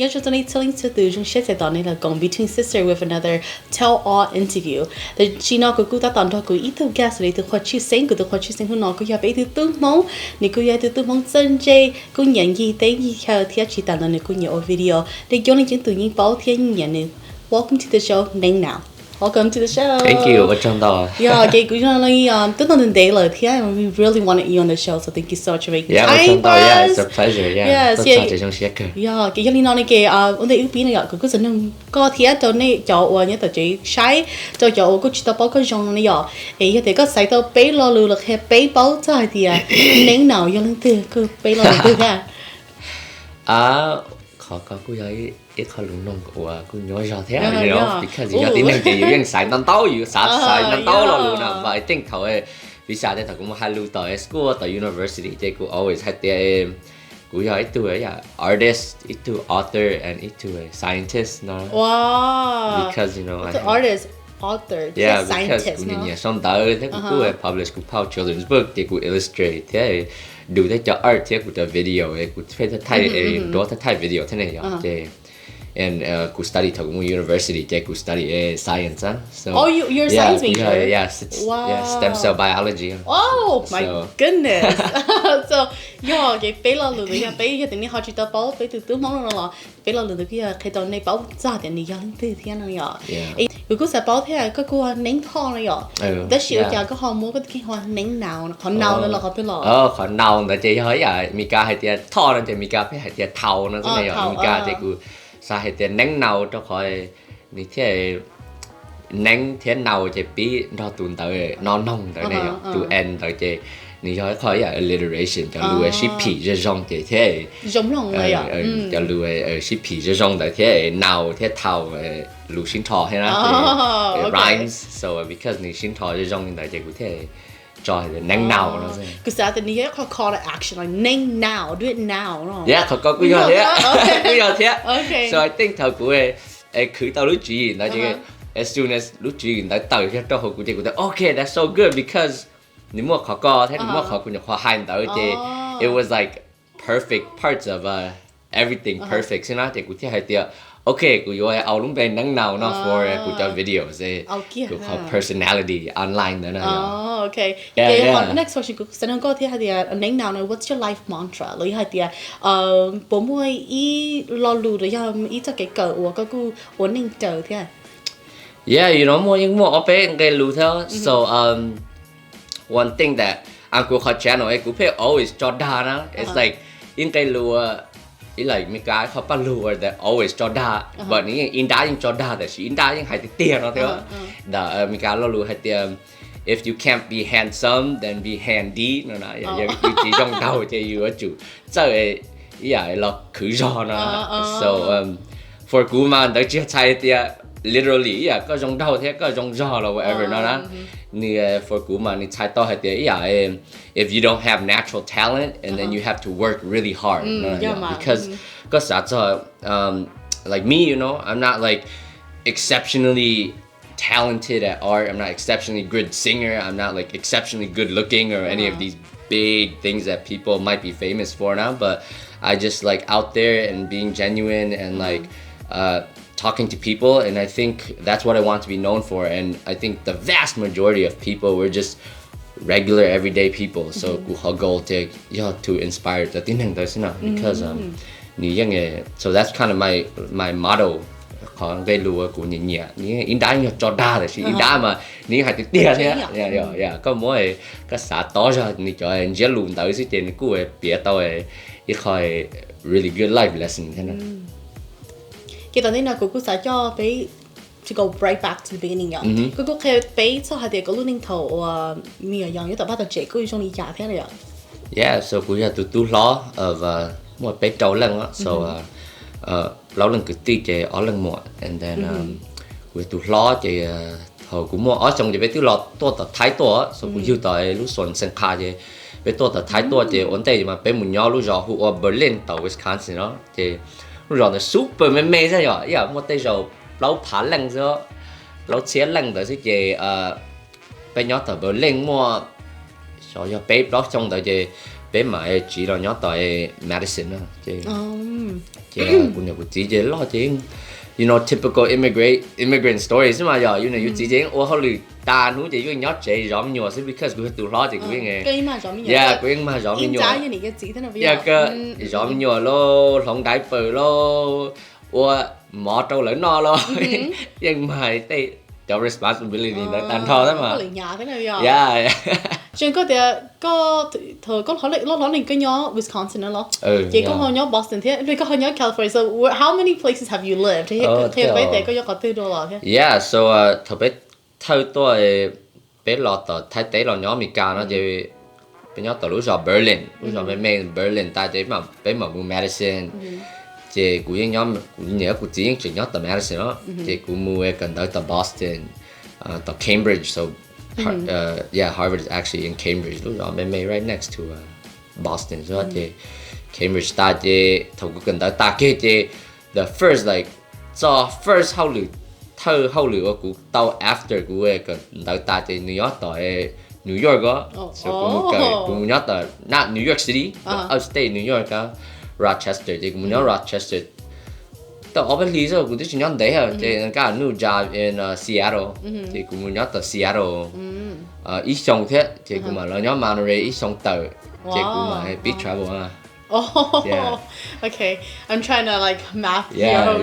nhớ cho tôi telling to từ trong shit tại đó này là còn between sister with another tell all interview thì chỉ nói của cô ta toàn thôi của ít thứ gas để từ khoa chuyên sinh của từ khoa chuyên sinh hôm nọ cô giờ bé từ tư mong này cô giờ từ tư mong chân dây cô nhận gì tới gì theo theo chỉ tận là này cô nhiều video để cho nên chứng tự nhiên bảo thiên nhận này welcome to the show NengNow. Welcome to the show. Thank you. What's on the? Yeah, okay. Good morning. Tức là day là thì we really wanted you on the show, so thank you so much for making time. Yeah, it's a pleasure. Yeah. Yes, yeah. Cái lý do này cái vấn đề ưu tiên này cái sự năng có thì cho nên cho nhớ tới chỉ sai cho cái chỉ tao bảo cái dòng này ấy thì có sai tao bé lo lừa là hay bé bảo cho thì nên nào yêu lên từ cái bé lo từ ha. Khó cô ấy ít khó lúng nông của cô nhớ rõ thế you know because you got tiếng gì những sải năn tao you sải năn tao lo luôn à but I think thầu vì sao thế thầu cũng hay lưu tới school tới university thì cô always had the cô ấy ít tuổi artist ít tuổi author and ít tuổi scientist no wow because you know the artist author yeah scientist because cô nhìn xong tới thế cô ấy publish cô children's book thì cô illustrate thế đủ thế cho art thế của the video ấy của phải thay đó thay video thế này vậy and cô study thằng cũng university thế cô study science so you're a science major yeah stem cell biology oh my goodness so cái bé lo lừa cái bé cái tiếng họ chỉ tao bảo bé từ mong là bé lo lừa cái cái tao này bảo ra thì này giờ từ thiên này rồi cô sẽ bảo thế cái cô nén thon này rồi tới chiều giờ có họ mua cái hoa nén nào họ nào nên là họ biết là họ nào là chị hỏi Mika hay thì thon là chị Mika phải hay thì thau nó cái này Mika thì cô sao hay thì nén nào cho khỏi như thế nén thế nào chị biết nó tuần tới nó nông tới này to end tới chị你可以alliteration就錄係皮這種嘅嘢，種龍嚟啊，就錄係皮這種嘅嘢，腦嘅頭錄先頭係啦，rhymes so because 你先頭這種嘅嘢個嘢做係NengNow咯先。其實你一個 call to action like NengNow do it now 咯。Yeah，佢講佢有啲，佢有啲。Okay。So I think 頭佢佢到錄主言，但係 as soon as 錄主言，但係到佢都好佢哋覺得 okay that's so good because你冇考過，睇你冇考過就考限到嘅。It was like perfect parts of everything perfect，先啦，啲嗰啲係啲 OK，佢要係เอาลงไปNengNowเนาะ for 佢做 videos 佢考 personality online นั่นน่ะ OK。嘅 next question 佢想講啲係啲NengNow 呢 ，What's your life mantra？你係啲保妹依落路嘅又依隻幾個我嗰個我寧做啲。Yeah， you know 我因為我俾嘅路條 ，so one thing that aku kho channel aku pay always jodana it's like in kai lua it like me guy kho pa lua that always joda but ni in da in joda that she in da in hai ti no theo da me guy lo lu hai ti if you can't be handsome then be handy no na ya chỉ trong đầu chứ you chủ chơi ya lo khử ro na so forกูman da chỉ chai ti literally có trong đầu thế có trong giò là whatever nó đó ni for cú mà ni chai to hay thế if you don't have natural talent and then you have to work really hard because có sao cho like me you know I'm not like exceptionally talented at art I'm not exceptionally good singer I'm not like exceptionally good looking or any of these big things that people might be famous for now but I just like out there and being genuine and like talking to people and I think that's what I want to be known for and I think the vast majority of people were just regular everyday people so our goal to inspire the tin hàng tới because so that's kind of my motto có cái lúa của nhẹ nhẹ ní in đá như cho đa là in đá mà ní hay tiếc tiếc thế yeah có mỗi cái xã to ra ní cho anh dễ lùn tới sự tiền của ấy biết tao ấy ít khỏi really good life lesson thế nào cái tao nên là cô sẽ cho bé to go right back to the beginning ạ. Cô khi bé cho hai đứa có lúc ninh thầu mi ở yang như tập bắt đầu trẻ cô trong đi trả thế này ạ. Yeah, so cô giờ tụi lo và một bé trâu lần á, so lâu lần cứ tí trẻ ở lần một, and then tụi lo trẻ hồi cũng mua ở trong thì bé tụi lo to tập thái to, so cô yêu tại lúc xuân sinh khai thì bé to tập thái to thì ổn định mà bé muốn nhau lúc giờ họ ở Berlin tàu Wisconsin đó thì lúc giờ nó super mê ra rồi, yeah, một tay rồi lâu phá lần rồi, lâu chia lần tới cái bé nhỏ tàu Berlin mua, so giờ bé đó trong tới thì bên mà chỉ là nhớ tại Madison á chứ cũng nhiều chỉ chế lo chứ you know typical immigrant stories mà giờ you know you chỉ chế ô họ lì ta núi chỉ you nhớ chế giống nhiều是 because của tụi lo thì của nghe cái mà giống như yeah của mà giống như nhiều trái như này cái chỉ thế nào bây giờ cái giống nhiều lo không đại bự lo ô mỏ trâu lớn no lo nhưng mà cái cho responsibility nó tan thò đó mà có nhà thế nào bây giờ yeah chuyện có thể có thời có họ lại lo cái nhỏ Wisconsin đó lo chỉ có họ nhỏ Boston thế vì có họ nhỏ California so how many places have you lived thế bây giờ có nhỏ có tư đô là thế yeah so thời bé thâu tôi bé lọt tờ thái tế lọt nhỏ mi cao nó chỉ bé nhỏ tờ lúc giờ Berlin lúc giờ bé main Berlin ta chỉ mà bé mà mua Madison chỉ của những nhóm của nhớ của chỉ nhóm tờ Madison đó chỉ của mua gần tới tờ Boston tờ Cambridge so Harvard is actually in Cambridge lúc đó bé right next to Boston so chỉ Cambridge ta chỉ thầu của gần tới ta kia chỉ the first like so first how lửa của tàu after của gần tới ta chỉ New York tại New York đó so cũng nhớ tờ not New York City but upstate New York đó Rochester thì cũng nhớ Rochester tao ở bên lý do cũng chỉ nhớ đấy à thì cả new job in Seattle thì cũng nhớ tờ Seattle ít sông thế thì cũng mà nó nhớ Monterey ít sông tờ thì cũng mà big travel à oh yeah. Okay I'm trying to like map yeah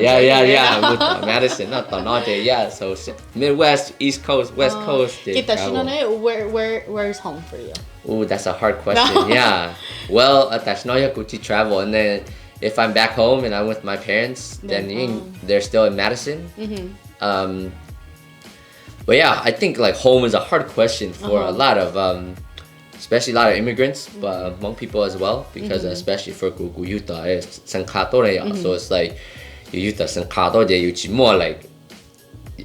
Madison not tao nói thì yeah so Midwest East Coast West Coast thì where's home for you oh that's a hard question yeah well that's not yet to travel and then if I'm back home and I'm with my parents then they're still in Madison but yeah I think like home is a hard question for a lot of especially a lot of immigrants but among people as well because especially for Utah it's so it's like Utah you more like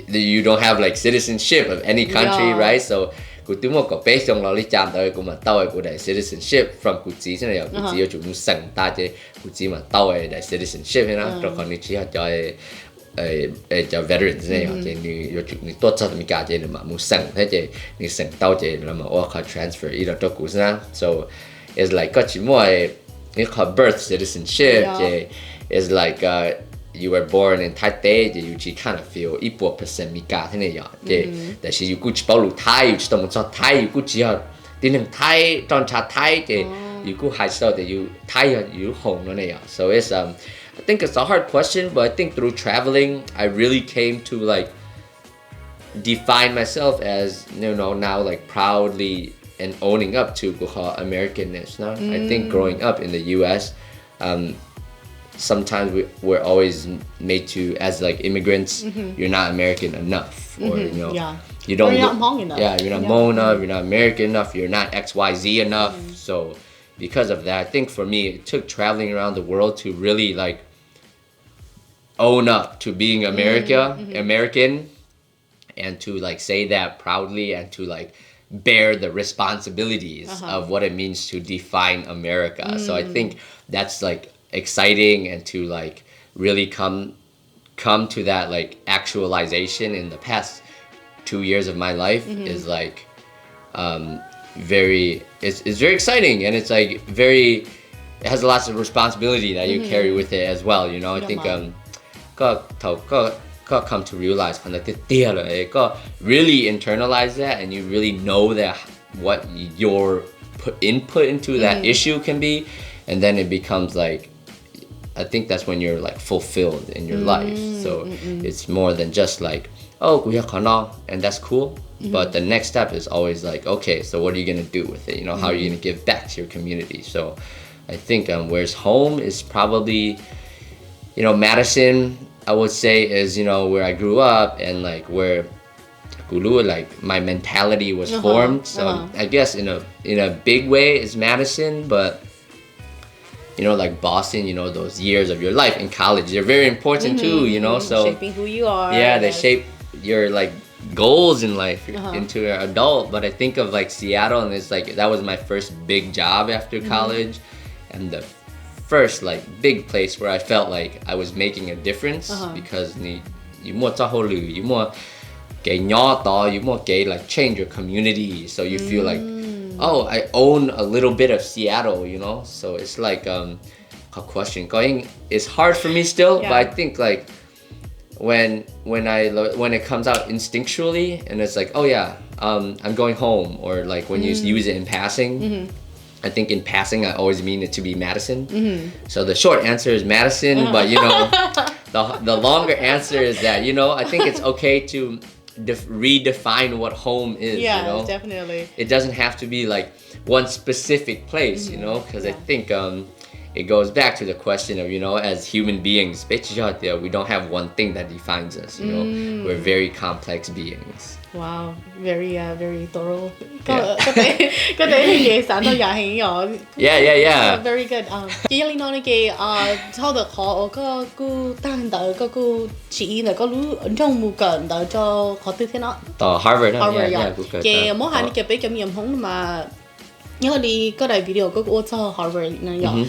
you don't have like citizenship of any country right so cụ tụi mình có base trong đó đi chạm tới cụ mà tao ấy cụ đại citizenship from cụ chỉ thế này cụ chỉ ở chỗ muốn sẵn ta chứ cụ chỉ mà tao ấy đại citizenship thế nào rồi còn như chỉ họ cho veterans này họ chứ như chỗ như tốt cho mình cả chứ mà muốn sẵn thế chứ như sẵn tao chứ là mà họ transfer ý là cho cụ thế so it's like có chỉ mỗi như có birth citizenship chứ it's like you were born in Taipei, you kind of feel equal percent mi cả thế này vậy.แต่是 you 只保留Thai, you 只懂做Thai, you 只要啲人 Thai 裝查 Thai 嘅 you 還是的 you Thai you 紅咗呢樣. So it's I think it's a hard question, but I think through traveling, I really came to like define myself as you know now like proudly and owning up to Americanness. No? I think growing up in the U.S. Sometimes we're always made to as like immigrants you're not American enough or you know you don't you're not Hmong enough you're not Hmong enough you're not American enough you're not XYZ enough so because of that I think for me it took traveling around the world to really like own up to being American and to like say that proudly and to like bear the responsibilities of what it means to define America so I think that's like exciting and to like really come to that like actualization in the past 2 years of my life is like it's very exciting and it's like it has lots of responsibility that you carry with it as well you know I think got come to realize kind of got really internalize that and you really know that what your input into that issue can be and then it becomes like I think that's when you're like fulfilled in your life so it's more than just like oh and that's cool but the next step is always like okay so what are you going to do with it you know how are you going to give back to your community so I think where's home is probably you know Madison I would say is you know where I grew up and like where like my mentality was formed so I guess in a big way is Madison but you know like Boston you know those years of your life in college they're very important too you know so shaping who you are they shape your like goals in life into an adult but I think of like Seattle and it's like that was my first big job after college and the first like big place where I felt like I was making a difference because you more you more get nhỏ to you more get like change your community so you feel like oh, I own a little bit of Seattle, you know. So it's like a question going. It's hard for me still, but I think like when it comes out instinctually, and it's like, oh yeah, I'm going home, or like when you use it in passing. I think in passing I always mean it to be Madison. So the short answer is Madison, but you know, the longer answer is that, you know, I think it's okay to redefine what home is. Yeah, you know, definitely. It doesn't have to be like one specific place, you know, because I think it goes back to the question of, you know, as human beings, we don't have one thing that defines us. You know, we're very complex beings. Wow, very thorough. Yeah. Có thể gì sản thôi dạ hiện rồi. Yeah. Very good. Chỉ liên quan cái sau đó họ có tăng đỡ có chỉ là có lúc trong một gần đỡ cho họ tư thế nó. Harvard yeah. Cái mỗi hai cái bé cái miệng không mà nhớ đi có đại video có cho Harvard này rồi.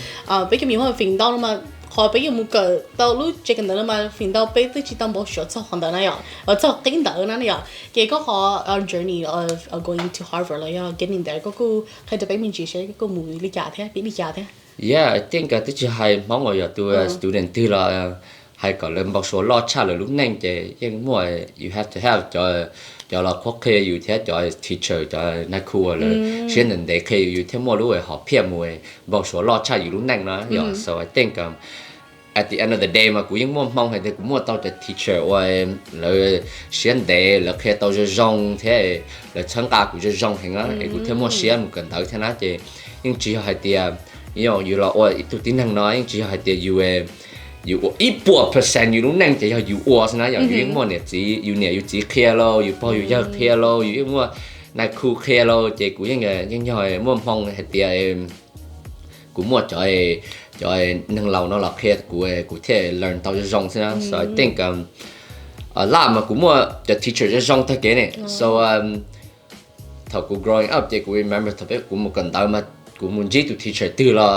Bé cái miệng họ phình đau mà họ bây giờ một cái tàu lúc chỉ cần đó mà phim tàu bây giờ chỉ tao bảo sửa cho hoàn toàn này rồi cho kinh đó này rồi cái có họ journey of going to Harvard là getting there có cái bây mình chỉ sẽ có mùi lý giải thế bị lý giải thế. Yeah, I think cái chứ hay mong người tôi student thì là hay có lên bao số lo trả lời lúc này thì nhưng mà you have to have cho là có khi you thế cho teacher cho na khu là xuyên đến để khi you thế mua lúc họ phiền mùi bao số lo trả lúc này nó so I think at the end of the day mà cũng muốn mong hay thì cũng muốn tao cho teacher và là xuyên để là khi tao cho rong thế là参加cũng cho rong hình á cũng thế mua xuyên một cần tới thế nào thì nhưng chỉ hay thì you know you là ôi tụi tin năng nói chỉ hay thì you 100%อยู่รู้นั่งจะอยู่อ้วนนะอย่างยิ่งมั่วเนี่ยจีอยู่เนี่ยอยู่จีเคลียร์โลอยู่พออยู่ยากเคลียร์โลอยู่ยิ่งมั่วนายครูเคลียร์โลเจกูยังไงยังย่อยมั่วมองเหตุเดียกูมั่วจอยนั่งเราเนาะหลักเคลียร์กูเท่ learn 到จะจงใช่ไหม so I think ลามากูมั่วจะ teacher จะจงทั้งเก๋เนี่ย so ถ้ากู growing up เจกู remember ถ้าเป็นกูมั่วกันตายมากูมั่วจีตัว teacher ตื่นละ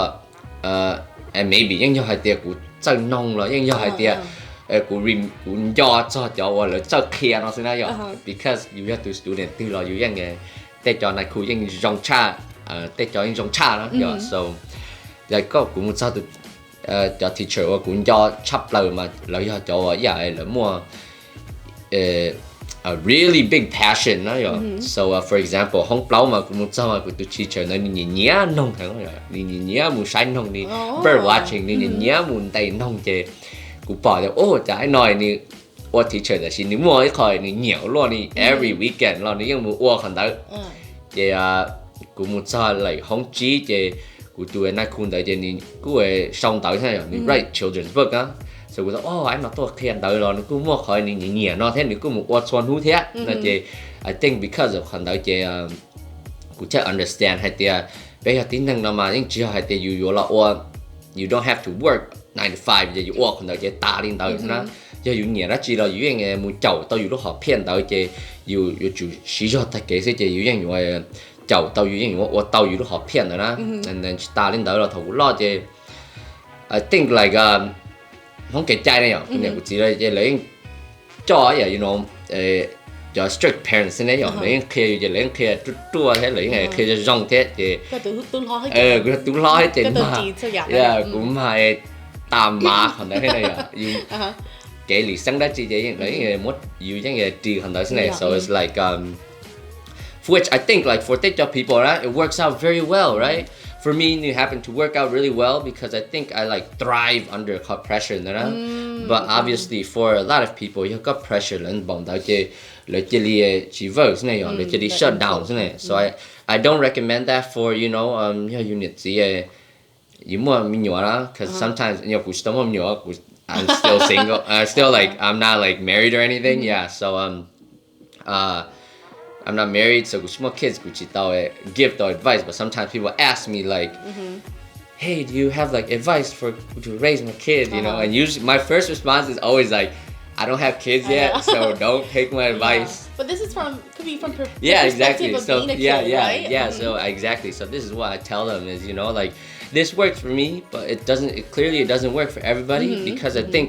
and maybe ยังย่อยเหตุเดียกู真弄咯，因為係啲管咗咗嚟就 clear 咯先啦又 because you have to student 啲咯要因嘅，得咗那佢應用差得咗應用差啦又 so 又個管咗就 teacher 個管咗插漏嘛，嚟咗咗一係嚟麼a really big passion 啦又 so for example 紅包嘛管咗嘛佢 teacher 你年弄係咯又年冇使弄你 bird watching 你年冇帶弄嘅กูบอกเลยโอ้จะให้หน่อยนี่ว่า teacher แต่ชิ้นนี้มั่วไอ้คอยนี่เหนียวล้อนี่ every weekend ล้อนี่ยังมั่วอ้วคนเดียวเจ้ากูมั่วซาเลยห้องจีเจ้ากูดูไอ้นักคุณแต่เจ้านี่กูไอ้ส่งเต๋อใช่ไหมนี่ write children's book นะso กูบอกโอ้ไอ้มาตัวเขียนเต๋อล้อนี่กูมั่วคอยนี่เหนียวเนาะแท้นี่กูมั่วอ้วชวนหูเท้นั่นเจ้า I think because of คนเดียวเจ้ากูจะ understand ให้เจ้าไปหาที่นั่งเรามายังเจ้าให้เจ้าอยู่ละอ้ว you don't have to work 9 to 5giờ you work คนเดียวเจ้าตาลิ้นเต๋อใช่ไหมgiờอยู่เนี่ยนะจีเราอยู่ยังไงมูเจ้าเต๋ออยู่ลูกหอบเพี้ยนเต๋อเจ้าอยู่จู่สีจอดตะเกียบเจ้าอยู่ยังอยู่ไอ้เจ้าเต๋ออยู่ยังอยู่ว่าเต๋ออยู่ลูกหอบเพี้ยนนะ and then ตาลิ้นเต๋อเราถูกล่อเจ้า I think like ห้องเกจใจเนี่ยเนี่ยกูจีเลยเจ้าเลยจ่ออย่าง you know จะ strict parents เนี่ยอย่างเลยเคลียร์จะเลยเคลียร์ตัวแท้เลยไงเคลียร์จะจ้องแท้เจ้าก็ตุ้นล้อให้กูตุ้นล้อให้เจ้ามากูมาตามมาคนนั้นให้เนี่ยอยู่เกลี่สังได้จีเจ้าเลยไงมดอยู่ยังไงจีคนนั้นเนี่ย so it's like which I think like for TikTok people right it works out very well right for me it happened to work out really well because I think I like thrive under pressure but obviously for a lot of people you got pressure แล้วบอกได้เจ้าเลยจะเรียกชีวิตเนี่ยเลยจะเรียก shut down เนี่ย so I don't recommend that for you know you need to you more minora because sometimes you knowกูstill more minora I'm still single still like I'm not like married or anything yeah so I'm not married soกูsmall kidsกูchỉ tao give the advice but sometimes people ask me like hey do you have like advice for to raise my kid you know and usually my first response is always like I don't have kids yet so don't take my advice but this is could be from yeah exactly so right? So exactly so this is what I tell them is you know like this works for me but it doesn't work for everybody because I think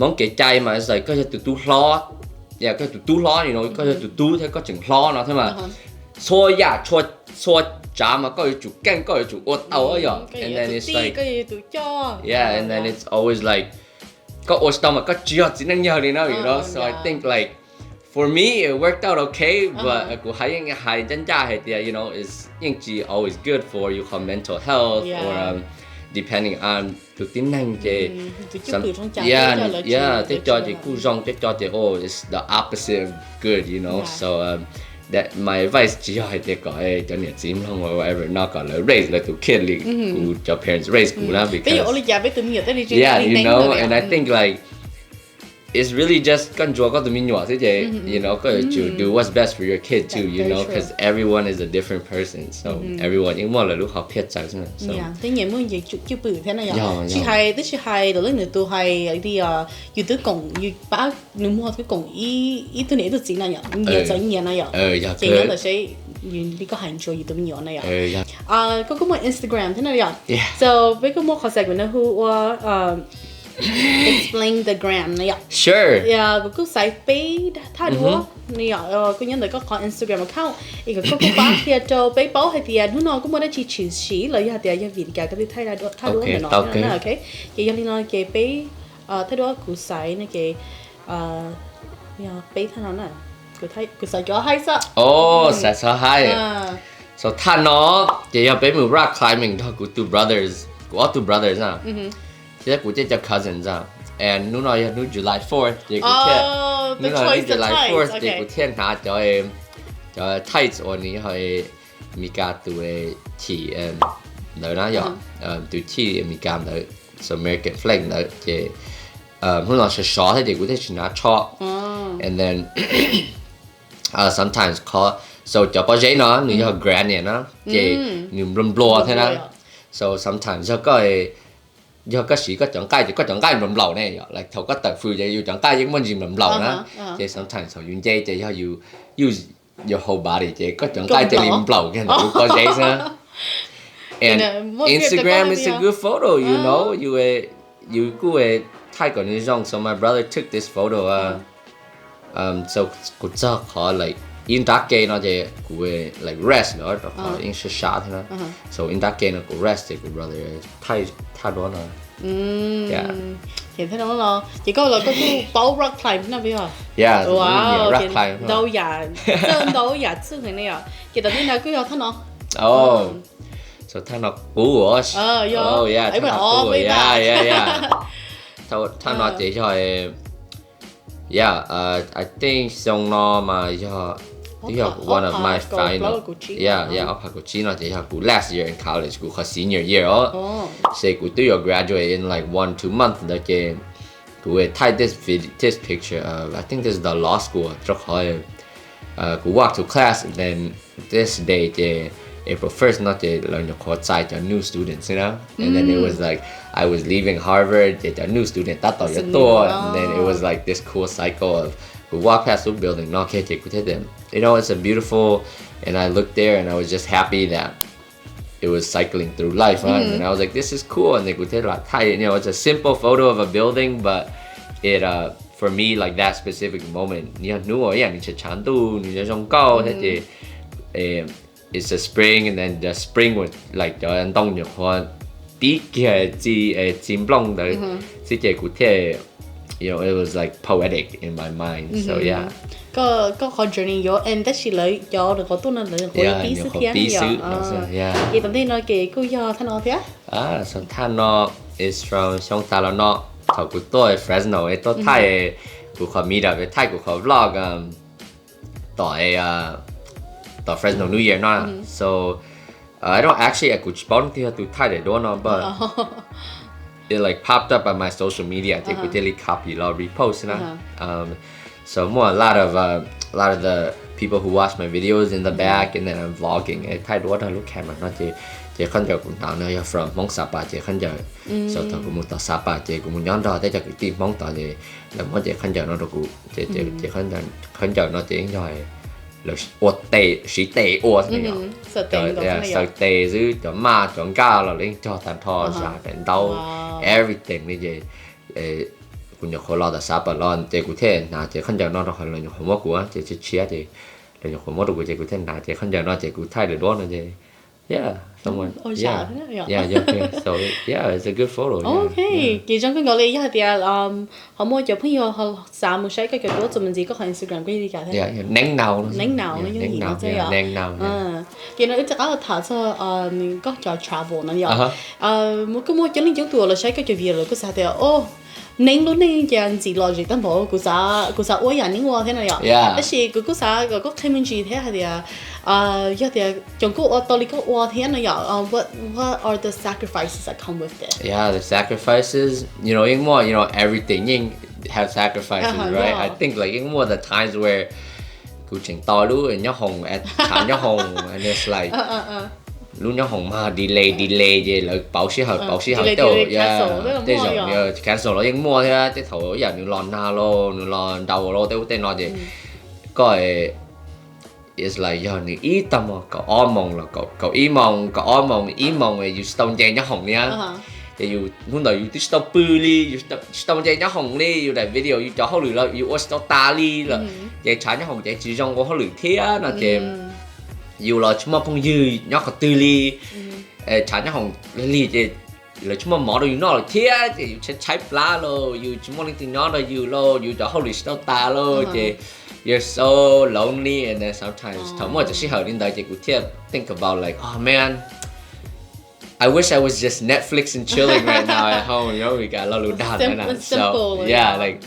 มองเก๋ใจมา is like ก็จะตู้ล้อ yeah ก็ตู้ล้อ you know ก็จะตู้ถ้าก็จึงล้อเนาะใช่ไหม so yeah so chả mà có chủ kênh có chủ ô tàu ấy rồi and then it's like yeah and then it's always like có ô tàu mà có chưa chỉ năng nhờ đi nào you know so I think like for me it worked out okay but của hai chân cha hay thì you know is những chỉ always good for your mental health or depending on thực tính năng chế yeah thế cho chị cú rong thế cho chị oh it's the opposite of good you know so that my advice chỉ là để gọi cho nhà chim không or whatever nó gọi là raise like to kid like cho parents raise cú là because yeah you know and I think like it's really just con chúa có tụi mình nhỏ thế chứ you know có to do what's best for your kid too you know because everyone is a different person so everyone những món là lúc học biết chắc nữa so thế nhiều món gì chụp bự thế này à chỉ hay đó là tôi hay đi you tứ cùng you bác nếu mua tứ cùng ý tôi nghĩ tôi chỉ này à nhiều cho nhiều này à chỉ nhớ là sẽ đi có hành trôi tụi mình nhỏ này à có một Instagram thế này à so với có một khảo sát của nó who explain the gram này ạ. Sure. Yeah, có site page thay đổi này ạ. Có những người có Instagram account, ý có bán thì cho bé bảo hay thì nó nó cũng muốn chỉ chỉ là giờ thì giờ việc cái thay đổi này nó ok. Cái giờ nó cái bé thay đổi của site này cái bé thay nó nè. Cái site cho hay sao? Oh, site hay. So thay nó cái giờ bé mình rock climbing thôi của two brothers, của two brothers à. Thế của cho cousins à, and nó nói nó July 4th, thì của nó nói July 4th, thì của thiên hạ cho tights or ní hơi mi cả tụi chỉ đời nó vậy, tụi chỉ mi cả đời, so American flag đời thì nó nói short thế thì của thế chỉ nói short, and then sometimes call so cho bao giấy nó, như cho granny nó, thì như blow thế đó, so sometimes cho cái do các sĩ có chọn cái lầm lầu này là thầu có tập phụ vậy, chọn cái những món gì lầm lầu đó, thì sometimes họ dùng dây thì you use your whole body thì có chọn cái thì lầm lầu cái nó có dây nữa. And Instagram is a good photo, you know, you go thay còn như giống, so my brother took this photo, so cũng cho họ like in that case nó thì cũng like rest nữa, họ in shot thế đó, so in that case nó cũng rest thì cũng brother thay đó nữa. Thì thế đó là chỉ có là có cái bảo rock climb nó biết hả? Yeah, wow, rock climb. Đâu ya, chân đâu ya, chứ cái này à. Thì đầu tiên là cứ vào thằng nó. Oh, so thằng nó cũ rồi. Oh yeah, thằng nó cũ rồi. Yeah. So thằng nó chỉ cho yeah, I think xong nó mà cho one of my final upper Kuchino thì học last year in college của senior year say của tôi graduate in like 1-2 months đó chứ của take this picture of I think this is the law school rất hỏi của walk to class and then this day thì April 1st nó thì là nhập khóa tại cho new students you know and then it was like I was leaving Harvard thì cho new student ta tỏ cho tôi and then it was like this cool cycle of we walk past the building, no okay, take with them. You know, it's a beautiful, and I looked there and I was just happy that it was cycling through life, and I was like, this is cool. And they could tell like, you know, it's a simple photo of a building, but it for me like that specific moment, you know, it's a spring, and then the spring was like the anh đông nhật hoa tí kia chim long đấy, thì chị cũng thể you know, it was like poetic in my mind. So yeah. Có journey yo and that she lấy yo được có tu nên là có tí sự thiên yeah. Thì tầm tin nói kể cô yo thanh nó thế? So thanh nó is from Sông Tà Lo nó. Thầu của tôi Fresno ấy tôi thay của họ meet up với thay của họ vlog tại Fresno New Year nó. So I don't actually I could spawn thì tôi thay để đó nó but it like popped up on my social media. I think we did copy or repost, so more a lot of the people who watch my videos in the back, and then I'm vlogging. I tried what I look camera not chỉ khăn giờ cũng tạo nơi from mong Sapa chỉ khăn giờ, so tôi cũng muốn tạo Sapa chỉ cũng muốn nhón đó để cho cái team mong tạo thì là mong chỉ khăn giờ nó được cũng chỉ khăn giờ nó chỉ rồi là ột tệ sĩ tệ ột này sợ tệ chứ cho ma cho ga là lên cho thành thò giả đến đâu everything như vậy cũng nhớ khó lo là Sapa lo thì cũng thế là chỉ khăn giờ nó là không có của chỉ chia thì rồi cũng mất được cái của thêm nào thì không giờ nó chỉ của thay được đó nó gì yeah someone yeah okay so yeah it's a good photo okay kỳ trong cái gọi là gì thì họ mua chụp hình họ xả một cái đồ cho mình gì có Instagram cái gì cả thế NengNow nó như gì nó thế à NengNow kỳ nó ít chắc là thả cho có cho travel nó nhở một cái mua chân lên chỗ tuổi là cái chụp video rồi có sao thì nên lúc này chẳng gì lo gì tao bảo cô sa ôi à những thế này à, cái gì cô sa có thêm gì thế hay giờ thì trong cô tao lý cô thế này à, what are the sacrifices that come with it? Yeah, the sacrifices, in more, everything you have sacrifices, right? I think like in more the times where cô chỉnh to luôn, nhóc hồng, chán nhóc hồng, and it's like lúc nhóc hồng mà delay vậy là bảo sĩ hợp đâu thế rồi cancel nó những mua thế thế thầu giờ những lon na lo những lon đầu lo thế tên nói gì coi it's like giờ những ý tâm cậu om mong là cậu ý mong là you stone chơi nhóc hồng nha thì you hôm đầu you stop bully you stone chơi nhóc hồng đi you đại video you cho họ lười là you watch stop ta đi là vậy trái nhóc hồng vậy chỉ trong có họ lười thế là chị dù là chúng ta phong dư nhóc có tư li trái nhóc hồng li thì là chúng ta mỏ đồ nó là thế thì trái lá lo dù chúng ta linh tinh nó là dù lo dù cho họ lì sao ta lo thì you're so lonely and then sometimes thằng mỗi chỉ hỏi đến đây thì cũng thiệt think about like oh man I wish I was just Netflix and chilling right now at home we got a lot of done right now so yeah like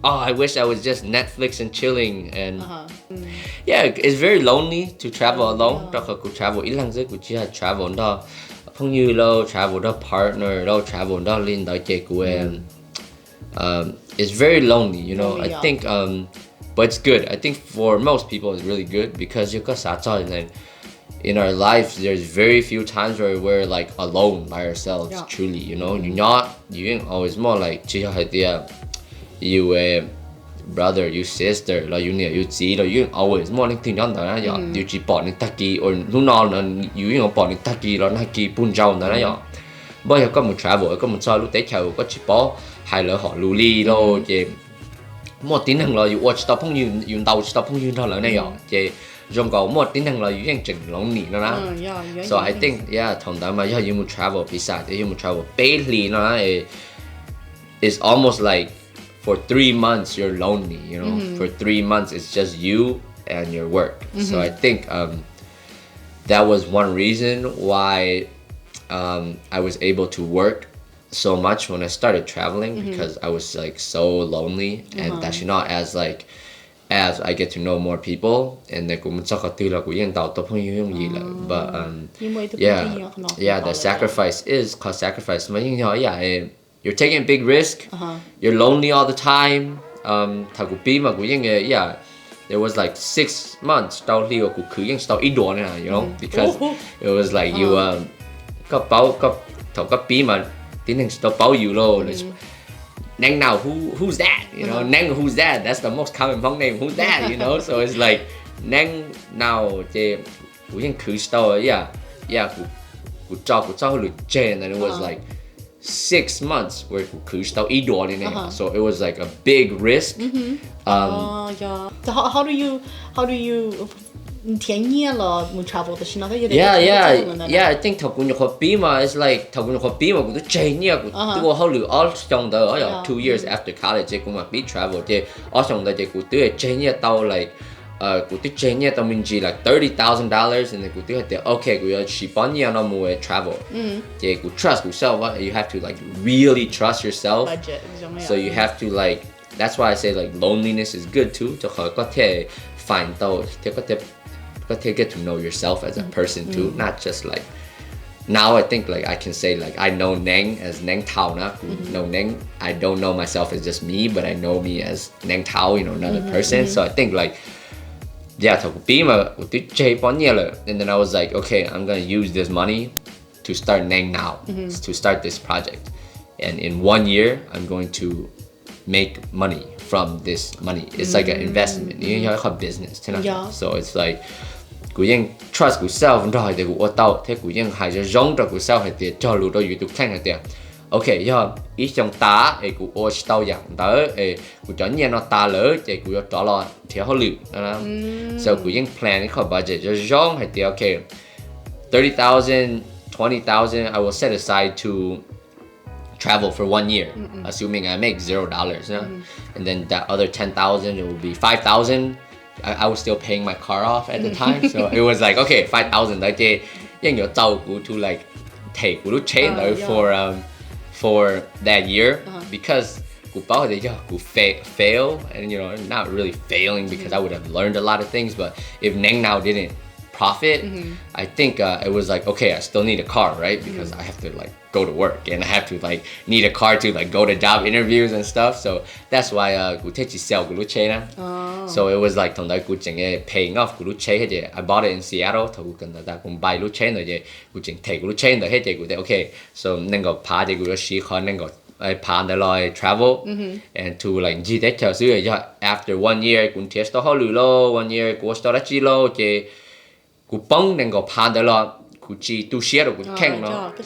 I wish I was just Netflix and chilling and yeah, it's very lonely to travel alone. Đó là cuộc travel ít lần dưới cuộc chỉ là travel đó không như lâu travel đó partner đó travel đó lên đó chơi của em. It's very lonely, I think but it's good. I think for most people it's really good because you got sát and in our lives there's very few times where we're like alone by ourselves truly, you ain't always more like chỉ hay thì you brother, you sister, like you see, like you always morning thing đó là you chỉ bỏ những tắc kỳ, or lúc nào là you bỏ những tắc kỳ, là tắc kỳ bún rau đó là bây giờ có một travel, có một sao lúc tới chiều có chỉ bỏ hai lỡ họ lù li đâu, chứ một tiếng hàng là you watch stop không you đầu stop không you đó là này chứ trong cầu một tiếng hàng là you đang chỉnh lòng nỉ nó đó, so I think thằng đó mà you muốn travel, bị sao thì you muốn travel, Bailey nó it's almost like for 3 months you're lonely, for 3 months it's just you and your work. So I think that was one reason why I was able to work so much when I started traveling because I was like so lonely and that's as I get to know more people and then cũng chắc tư là cũng yên tàu tập không gì là but the sacrifice is called sacrifice mà you're taking a big risk. You're lonely all the time. There was like 6 months tao liều của cứ những tao ít đuổi này, because it was like you có bảo mà tiếng Anh tao bảo you lo. NengNow, who's that? Neng, who's that? That's the most common Hmong name. Who's that? So it's like NengNow thì của những cứ tao của cho lụt trên and it was like 6 months where cứ tao ít đuổi này, so it was like a big risk. So how do you thiên nhiên là muốn travel thì nó thấy I think thằng cũng học bí mà it's like thằng cũng học bí mà cũng chơi nhiều cũng tôi học được all trong đó ở 2 years after college cũng mà bí travel thì ở trong đó thì cũng tôi chơi nhiều tao like của tôi chơi nhiều tao mình chỉ like $30,000 and then của tôi thì okay của chỉ bao nhiêu nó mua travel thì của trust yourself, you have to like really trust yourself. So you have to like, that's why I say like loneliness is good too, cho khỏi có thể find tao thì có thể get to know yourself as a person too, not just like now I think like I can say like I know Neng as Neng Thao na, know Neng, I don't know myself as just me, but I know me as Neng Thao, another person. So I think like thằng bí mà tôi chơi bao nhiêu rồi, and then I was like okay, I'm gonna use this money to start NengNow, to start this project, and in 1 year I'm going to make money from this money. It's like an investment, like a business. So it's like của những trust của self rồi thì của tao thế của những hay cho giống cho của self thì cho lũ đó YouTube khen thì okay do ít trong tá cụ ô tao dạng tới cụ cho nhiên nó ta lỡ thì cụ cho lo thì họ lử đó so cụ yên plan cái khoản budget cho giống hay thì okay 30,000 20,000 I will set aside to travel for 1 year, assuming I make $0, and then that other 10,000 it will be 5,000. I was still paying my car off at the time, so it was like okay 5,000 đấy chứ, nhưng nhớ tàu cụ to like take cụ chain though for that year because cụ bảo thế chứ cụ fail and not really failing because I would have learned a lot of things, but if NengNow didn't profit, I think it was like okay I still need a car, right? Because I have to like go to work and I have to like need a car to like go to job interviews and stuff, so that's why cụ thích chỉ sell cụ chain á. So it was like thằng đấy cụ chỉnh paying off cụ chain hết I bought it in Seattle, thằng cụ cần ta cũng buy cụ chain rồi cụ chỉnh take cụ chain rồi hết cụ thấy okay so nên có phá thì cụ có xí khó nên có phá để lo travel and to like chỉ để chờ xíu rồi after 1 year cũng test họ lử lo 1 year cụ start chỉ lo chứ cụ bông nên có phá để lo cụ chỉ tu sửa rồi cụ khen nó cụ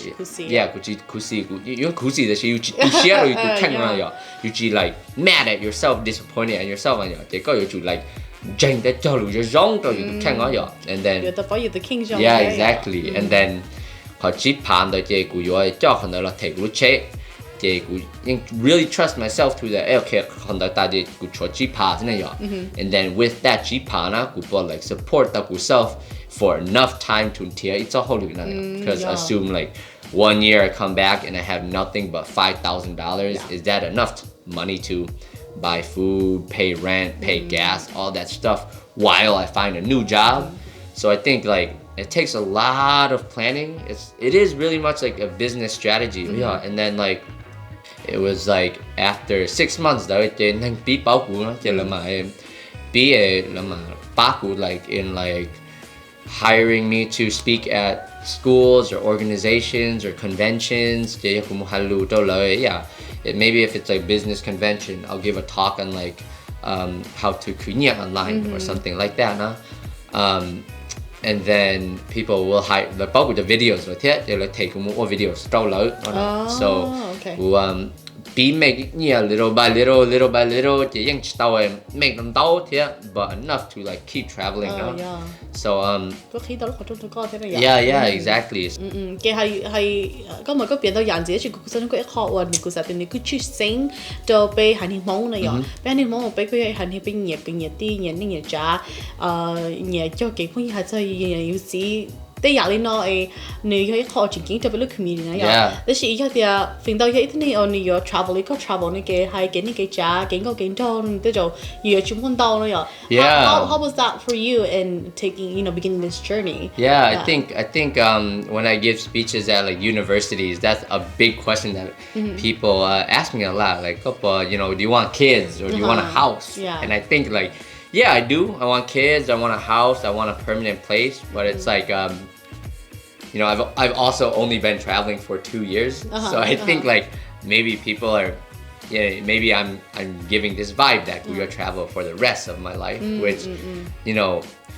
chỉ cụ xí cụ những cụ xí là chỉ tu sửa rồi cụ khen nó rồi you chỉ like mad at yourself, disappointed at yourself rồi thì có you like tranh để cho lũ cho giống cho you khen nó rồi and then you're the king yeah exactly and then họ chỉ phán rồi thì cụ rồi cho họ là thấy cụ chế thì cụ really trust myself to that okay họ ta thì cụ cho chỉ phán này rồi and then with that chỉ phán á cụ bảo like support ta cụ self for enough time to tear it's a whole because assume like 1 year I come back and I have nothing but $5,000 is that enough money to buy food, pay rent, pay gas, all that stuff while I find a new job? So I think like it takes a lot of planning. It is really much like a business strategy. And then like it was like after 6 months though then thành bí báo của nó chỉ là mà bí là mà bác của like in like hiring me to speak at schools or organizations or conventions. Maybe if it's like business convention, I'll give a talk on like how to create online or something like that. And then people will hire the bulk of the videos rồi thế they like take more videos trâu lớn. So be make little by little chỉ những tàu make them tàu thế but enough to like keep traveling so có khi đó lúc chúng tôi có thế này yeah exactly cái hay có một cái biến đổi dạng gì chứ cũng sẽ có khó hơn mình cũng sẽเป็นcái chút sinh cho bé hành hình mong này bé hành hình mong một bé cái hành hình bên nhiệt đi nhiệt trả nhiệt cho cái phong hay cho nhiều gìแต่อยากเลยเนาะนี่เขาขอจริงๆจะเป็นลูกคอมมิวนิตี้นะแต่สิ่งที่เดียฟิน到一天呢你要 travel ก็ travel นี่ก็ให้กินนี่ก็จ้ากินก็กินจนแต่就有全部到了呀 how was that for you in taking beginning this journey I think when I give speeches at like universities that's a big question that people ask me a lot like do you want kids or do you want a house and I think like yeah, I do. I want kids. I want a house. I want a permanent place. But it's like, I've also only been traveling for 2 years. So I think like maybe people are, maybe I'm giving this vibe that we will travel for the rest of my life, which,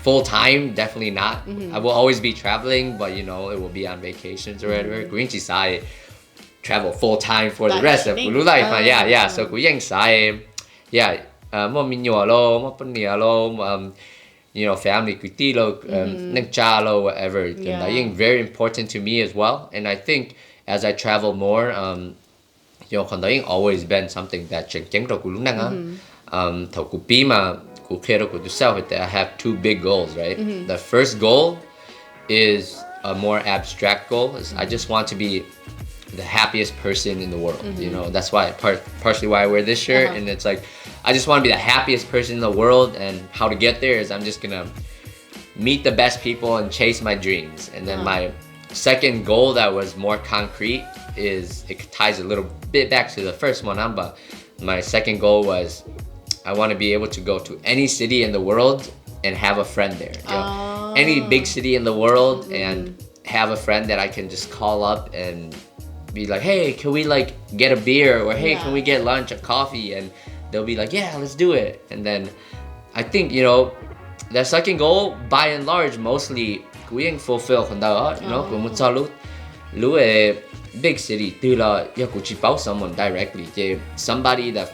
full time, definitely not. I will always be traveling, but it will be on vacations or whatever. Green side travel full time for the rest of my life. Yeah. So Green side, more minyo lo, more pania lo, family kuti lo, nengcha lo, whatever. That's very important to me as well. And I think as I travel more, kondaing always been something that cheng ro kulung nang thau ku pi ma ku kero ku self that I have 2 big goals, right? The first goal is a more abstract goal. I just want to be the happiest person in the world. That's why partially why I wear this shirt and it's like I just want to be the happiest person in the world, and how to get there is I'm just gonna meet the best people and chase my dreams. And then my second goal that was more concrete is it ties a little bit back to the first one, but my second goal was I want to be able to go to any city in the world and have a friend there. Any big city in the world and have a friend that I can just call up and be like, hey, can we like get a beer, or hey, can we get lunch or coffee? And they'll be like, yeah, let's do it. And then I think that second goal by and large mostly we ain't fulfill kon da cũng muốn cho lúc big city từ là yêu cụ chỉ bảo someone directly thì somebody that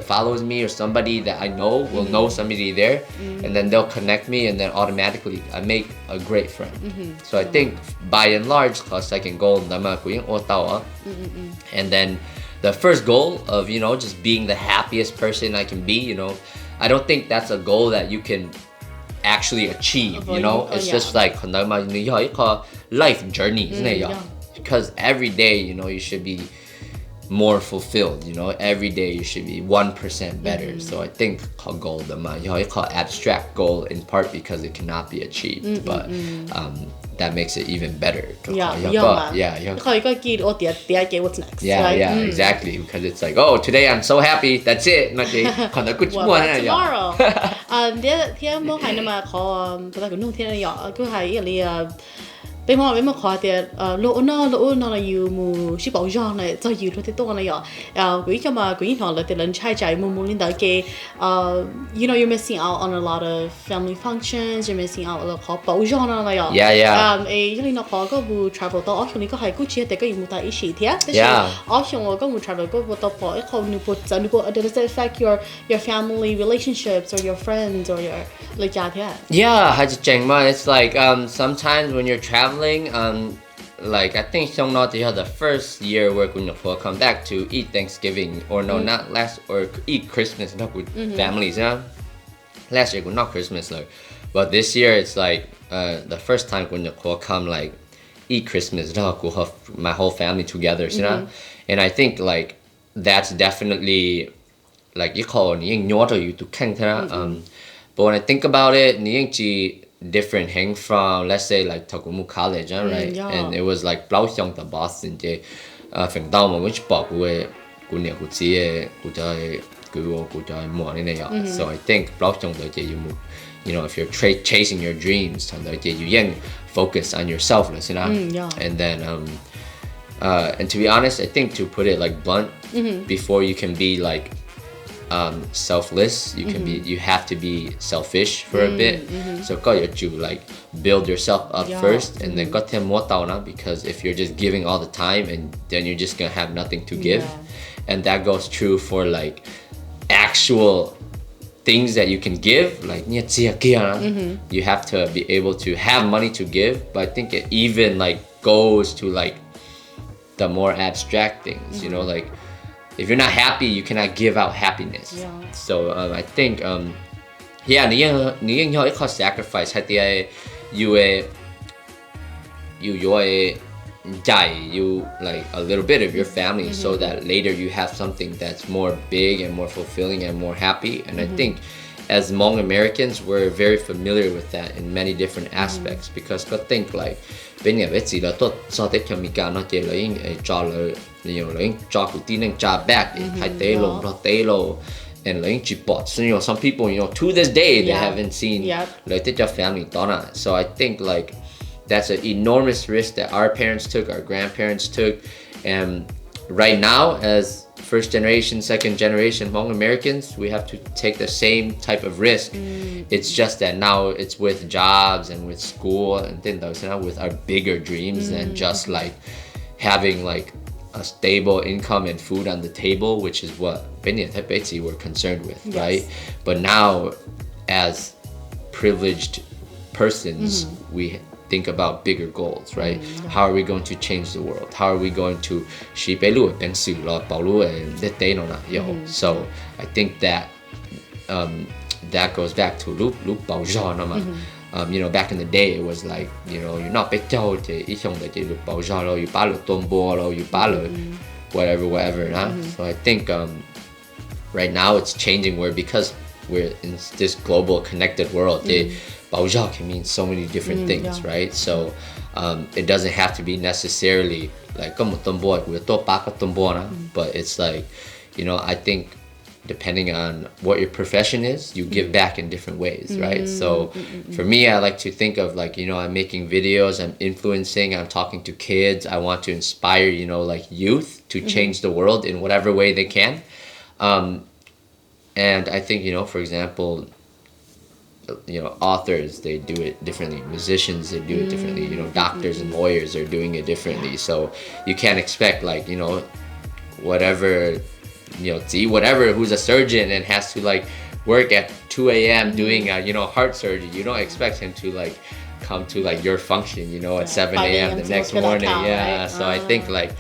follows me or somebody that I know will know somebody there and then they'll connect me and then automatically I make a great friend. So I think by and large có second goal nama của những ô tao and then the first goal of just being the happiest person I can be, I don't think that's a goal that you can actually achieve, it's just like life journey, isn't it? Because every day, you should be more fulfilled, every day you should be 1% better. So I think called goal call abstract goal in part because it cannot be achieved, but that makes it even better. What's next? Exactly, because it's like, oh, today I'm so happy, that's it. Tomorrow. Thiên mô hay mà có cái nông thiên nhỏ cứ hay là bên mà khó thì lỗ nó là yêu mù ship bảo giòn này cho yêu thì tôi này nhỏ quý cho mà quý họ là thì lần trai chạy mù lên đó cái you're missing out on a lot of family functions, you're missing out là khó bảo giòn này nhỏ cái nó khó có vụ travel đó ở chỗ có hay cứ chia để cái mù tại ý chỉ thế ở chỗ có mù travel có vụ tập bỏ không nụ does it affect your family relationships or your friends or your like thế hay chăng mà it's like sometimes when you're traveling like I think the first year where we'll come back to eat Thanksgiving or no not last or eat Christmas with families last year not Christmas but this year it's like the first time we'll come like eat Christmas my whole family together and I think like that's definitely like you call you to but when I think about it different hang from let's say like Takumu College, right? And it was like Blau Xiong the Boston je phẳng đau mà which bỏ của nhiều của chị của trời của trời mùa này so I think Blau Xiong the je if you're chasing your dreams and the you focus on yourself and then and to be honest I think to put it like blunt before you can be like selfless, you have to be selfish for a bit. So you like build yourself up first and then got more now because if you're just giving all the time and then you're just gonna have nothing to give. And that goes true for like actual things that you can give, like you have to be able to have money to give, but I think it even like goes to like the more abstract things, like if you're not happy, you cannot give out happiness. So I think, you sacrifice. You like a little bit of your family so that later you have something that's more big and more fulfilling and more happy. And I think as Hmong Americans, we're very familiar with that in many different aspects because I think like bên nhà biết gì là tốt so tới theo mình cả nó chỉ lấy cho lời lấy cho cụ tin nên trả back hay tế lô nó tế lô and lấy chỉ bỏ so some people to this day they haven't seen lấy tới cho family đó so I think like that's an enormous risk that our parents took, our grandparents took, and right now as first generation, second generation Hmong Americans, we have to take the same type of risk. It's just that now it's with jobs and with school and then with our bigger dreams than just like having like a stable income and food on the table, which is what we're concerned with, right? But now as privileged persons, we think about bigger goals, right? How are we going to change the world? How are we going to so I think that that goes back to loop back in the day it was like you're not whatever so I think right now it's changing where because we're in this global connected world Baozhao can mean so many different things, right? So it doesn't have to be necessarily like but it's like I think depending on what your profession is, you give back in different ways, right? So for me, I like to think of like I'm making videos, I'm influencing, I'm talking to kids, I want to inspire like youth to change the world in whatever way they can, and I think for example authors, they do it differently. Musicians, they do it differently. Doctors and lawyers are doing it differently. So you can't expect like whatever whatever who's a surgeon and has to like work at 2 a.m. doing heart surgery. You don't expect him to like come to like your function at 7 a.m. the next morning. Right? So I think like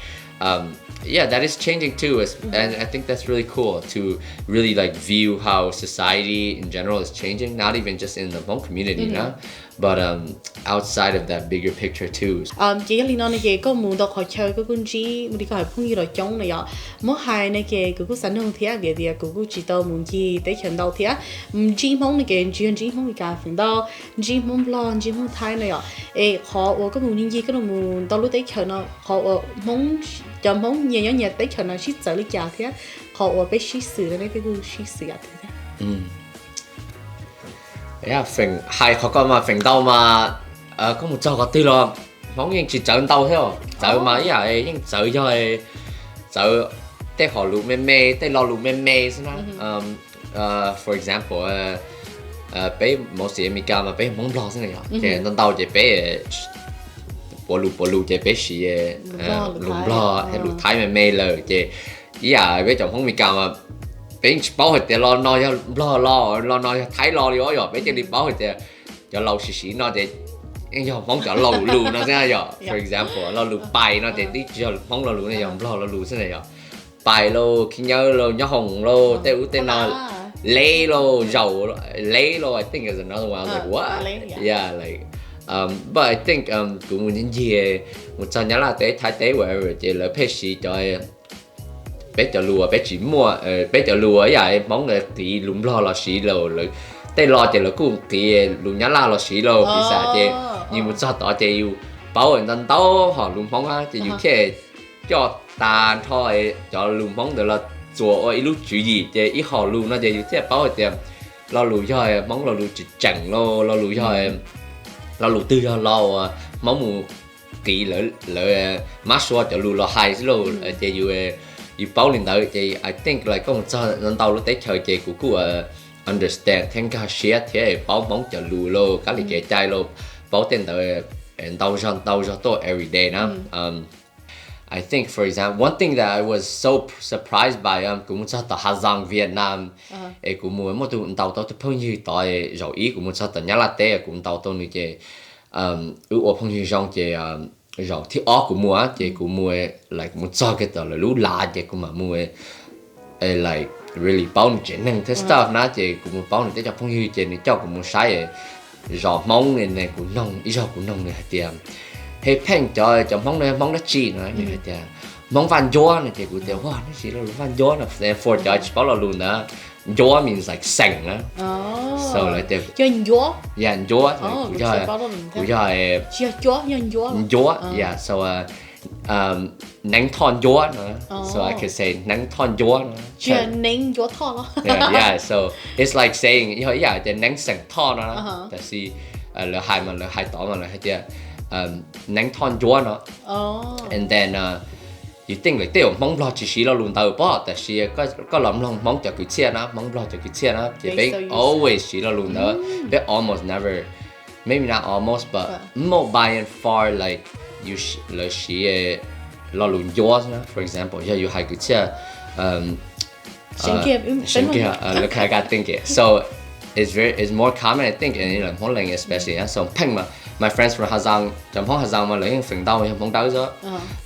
that is changing too, and I think that's really cool to really like view how society in general is changing, not even just in the Hmong community, but outside of that bigger picture too. Chỉ là nó này có muốn đọc hỏi chơi có con chỉ muốn đi coi phong gì rồi chống này mỗi hai này cái sản phẩm thì việc thì cái chỉ tao muốn gì để chọn đầu thì chỉ mong này chỉ mong cái phần đó chỉ mong lo chỉ mong thay này họ có muốn những gì cái nó muốn tao lúc đấy chọn nó họ mong chọn mong nhiều nhiều đấy chọn nó chỉ trở lại trả thì họ biết chỉ xử này cái chỉ xử thì phần hai họ có mà phần đầu mà có một trò có tư lo mong những chỉ chọn đầu theo chọn mà những chọn cho chọn để họ lù mê để lo lù mê for example bé một số em mà bé mong lo thế này thì nó đầu thì bé bỏ lù thì bé xí lù lo hay lù thái mê lời thì bé chọn không mà bé bảo hết thì lo nói thái lo đi rồi bé chỉ đi bảo hết thì cho lâu xí nó thì giờ mong cho lâu lù nó thế này for example lo lù bài nó thì đi cho mong lo lù này lo lù thế này bài lo khi nhớ lo hồng lo tên nó lê lo dầu lê lo I think is another one. I was like what? Yeah, like but I think cũng muốn những gì một số nhớ là thái tế whatever thì là phải xí cho bé cho lùa bé chỉ mua bé cho lùa vậy mong là tí lùm lo là xí lầu rồi tay lo thì là cũng tí lùm nhá la là xí lầu vì sao chứ nhưng một số đó thì yêu bảo ơn tân tao họ lùm phong á thì yêu cái cho tàn thôi cho lùm phong được là chùa ở lúc chữ gì thì ít họ lùm nó thì yêu cái bảo thì lo lùm cho mong lo lùm chỉ chẳng lo lùm cho lo lùm tư cho lo mong một kỹ lỡ mát xua cho lùm lo hay lô thì yêu bảo lên tới thì I think like có một số lần đầu lúc tới chơi thì cũng understand thêm cả share thì bảo mong cho lù lô cái gì cái chai lô bảo tên tới đầu cho tôi every day na I think for example one thing that I was so surprised by cũng một số tờ Hà Giang Việt Nam cũng muốn một tụ đầu tôi phong như tại rồi ý cũng một số tờ nhá là té cũng đầu tôi như cái ở phong như trong cái rồi thì cũng mua thì cũng mua like một số cái tờ là lú lá thì cũng mà mua like really bao nhiêu chuyện năng thế stuff na thì cũng một bao nhiêu để cho phong như chuyện này cho cũng một sai rồi mong này cũng nông ý rồi cũng nông này thì hay phèn cho mong nó chi nữa như thế mong van gió này thì cũng tiêu wow nó chỉ là van gió là for Dutch bảo là luôn đó gió means like sành so like the gió gió gió yeah so neng thon gió so I could say neng thon gió neng gió thon yeah so it's like saying the neng sành thon đó là gì là hai tỏ mà là hai tia neng thon gió nó and then you think like tiêu mong lo chỉ xí lo luôn tàu bỏแต่xí có lắm lòng mong cho cái xe nó mong lo cho cái xe nó thì bé always xí lo luôn đó bé almost never maybe not almost but more by and far like you lo xí lo luôn gió nó for example yeah you hai cái xe sinh kia look I got think it so it's more common I think in like Hong Kong especially so peng mà my friends from Hà Giang trong Hong Hà Giang mà lấy những phần đau không đau đó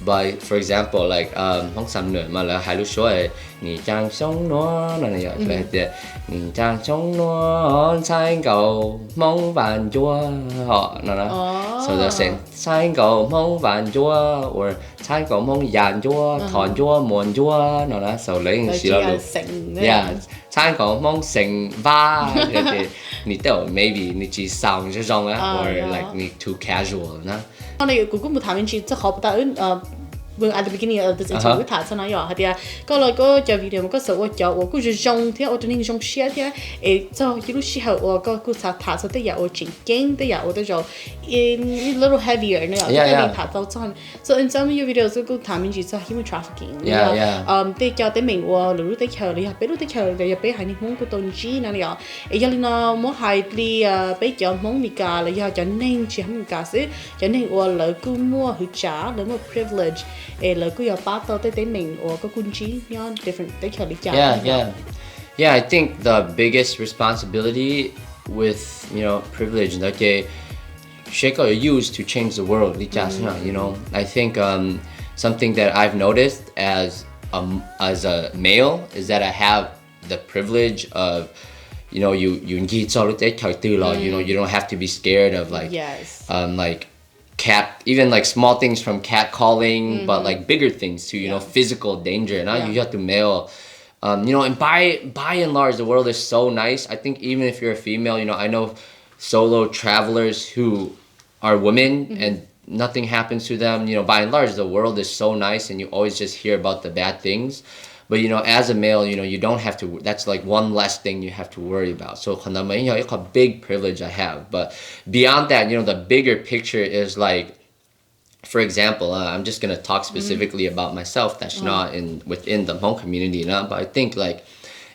but for example like Hong Sam nữa mà là hai lúc số ấy nhị trang sống nó là này vậy thì nhị trang sống nó sai cầu mong vạn chúa họ nó so they're saying sai cầu mong vạn chúa or sai cầu mong dàn chúa thọn chúa muôn chúa nó đó so lấy những gì đó yeah sai cầu mong sing va thì你都 maybe 你只 sound 这种啊 or like 你 too casual 呢那有姑姑木他们去这好不到 at the beginning of this interview thả cho nó nhỏ hả tia có là có cho video mà có sợ cho我就用的我就那种写的诶就一路时候我个thả cho tới giờ我真经的呀我都就a little heavier 那样就thả到这 so in some of your videos ก็ถามmình chỉ cho human trafficking 对叫对mình 我lúc tới chờ đi bé lúc tới chờ thì bé hay những món của tôi chỉ nè ya ấy giờ nó món hay đi bé cho món mì cà là giờ cho nên chỉ không mì cà xí cho nên 我来กูmua hữu trả là một privilege là cứ giờ bắt đầu tới mình or có quân trí nhau different tới chờ đi chờ yeah I think the biggest responsibility with privilege that they shake or use to change the world I think something that I've noticed as a male is that I have the privilege of you need you don't have to be scared of like even like small things from cat calling but like bigger things to physical danger you have to mail and by and large the world is so nice. I think even if you're a female I know solo travelers who are women and nothing happens to them by and large the world is so nice and you always just hear about the bad things. But as a male, you don't have to. That's like one less thing you have to worry about. So it's a big privilege I have. But beyond that, the bigger picture is like, for example, I'm just gonna talk specifically about myself. That's not within the Hmong community, but I think like,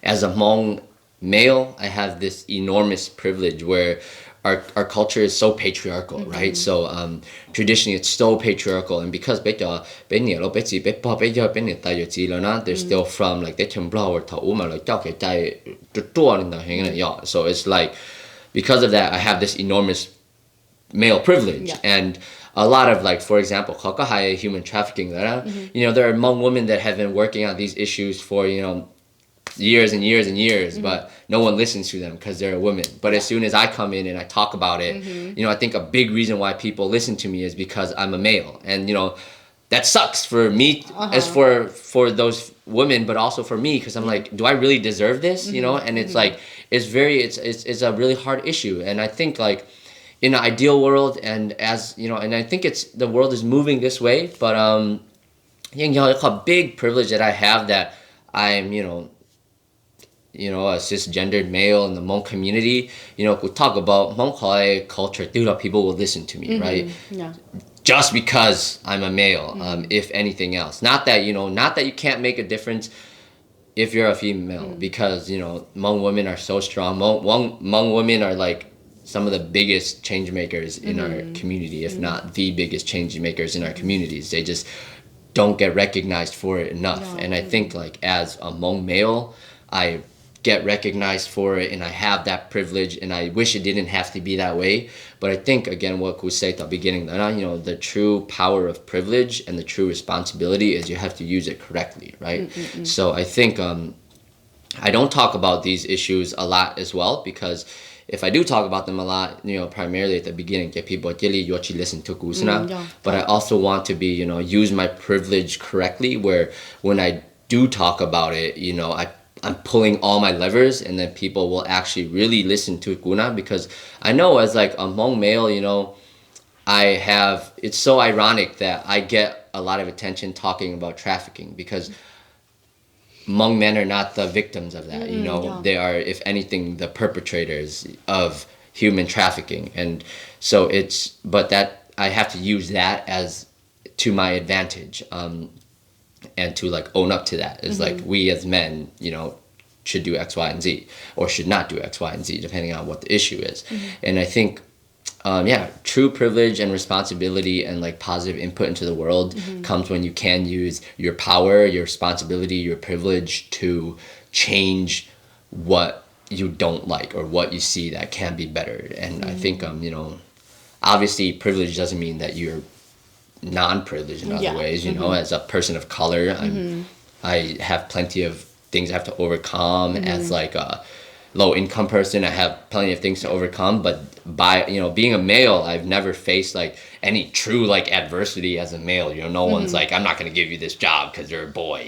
as a Hmong male, I have this enormous privilege where our culture is so patriarchal, right? So traditionally it's so patriarchal, and because they're still from like so it's like because of that I have this enormous male privilege and a lot of like, for example, human trafficking there are Hmong women that have been working on these issues for years and years and years, but no one listens to them because they're a woman. But as soon as I come in and I talk about it, I think a big reason why people listen to me is because I'm a male, and that sucks for me as for those women, but also for me because I'm like, do I really deserve this? And it's like it's a really hard issue, and I think like in an ideal world, and as and I think the world is moving this way, but it's a big privilege that I have that I'm a cisgendered male in the Hmong community, we talk about Hmong culture, people will listen to me, right? Yeah. Just because I'm a male, if anything else. Not that you can't make a difference if you're a female, because, Hmong women are so strong. Hmong women are like some of the biggest change makers in our community, if not the biggest change makers in our communities. They just don't get recognized for it enough. And I think like as a Hmong male, I get recognized for it and I have that privilege, and I wish it didn't have to be that way. But I think again what Ku said at the beginning, the true power of privilege and the true responsibility is you have to use it correctly, right? So I think I don't talk about these issues a lot as well, because if I do talk about them a lot, primarily at the beginning, get people listen to Kusana. But I also want to be, use my privilege correctly, where when I do talk about it, I'm pulling all my levers, and then people will actually really listen to Guna, because I know as like a Hmong male, it's so ironic that I get a lot of attention talking about trafficking, because Hmong men are not the victims of that, they are, if anything, the perpetrators of human trafficking. And so but that I have to use that as to my advantage. And to like own up to that is like, we as men, should do X, Y, and Z, or should not do X, Y, and Z, depending on what the issue is. And I think, true privilege and responsibility and like positive input into the world comes when you can use your power, your responsibility, your privilege to change what you don't like or what you see that can be better. And I think, obviously privilege doesn't mean that you're non-privileged in other ways, as a person of color, I have plenty of things I have to overcome. As like a low-income person, I have plenty of things to overcome, but by being a male, I've never faced like any true like adversity as a male. No one's like, I'm not going to give you this job because you're a boy,